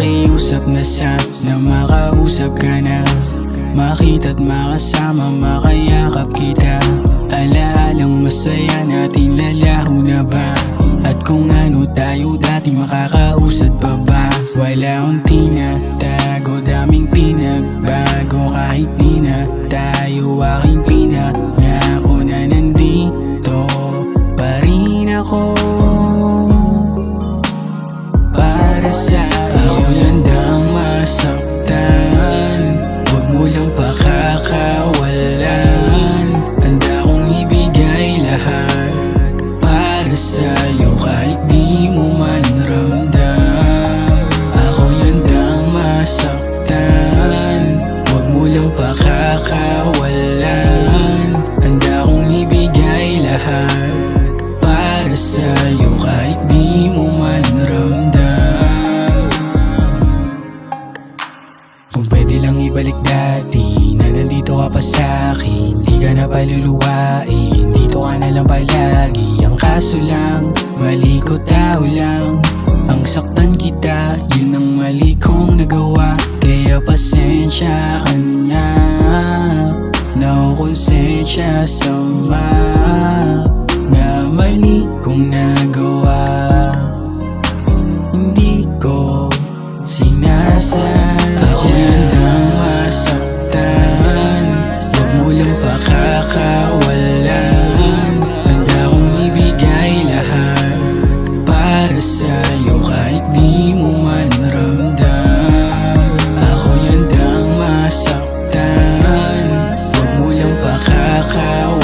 Pakiusap na sana makausap ka na, makita't makasama, makayakap kita. Alaalang masaya natin lalaho na ba? At kung ano tayo dati makakausad pa ba? Wala akong tinatago, daming pinagbago. Kahit di na tayo aking pinangako na nandito pa rin ako para sa ako handang masaktan. Huwag mo lang pakakawalan. Handa kong ibigay lahat para sa'yo kahit di mo man ramdam. Ako'y handang masaktan. Huwag mo lang pakakawalan. Handa kong ibigay lahat para sa'yo kahit di mo man ramdam. Kung pwede lang ibalik dati na nandito ka pa sa'kin, di ka na paluluwain, dito ka na lang palagi. Ang kaso lang, mali ko tao lang ang saktan kita, yun ang mali kong nagawa. Kaya pasensya ka na, nakukonsensya sa mga mali kong nagawa. Hindi ko sinasadya. Ako'y handang masaktan. Huwag mo lang pakakawalan. Handa kong ibigay lahat para sa'yo kahit di mo man ramdam. Ako'y handang masaktan. Huwag mo lang pakakawalan.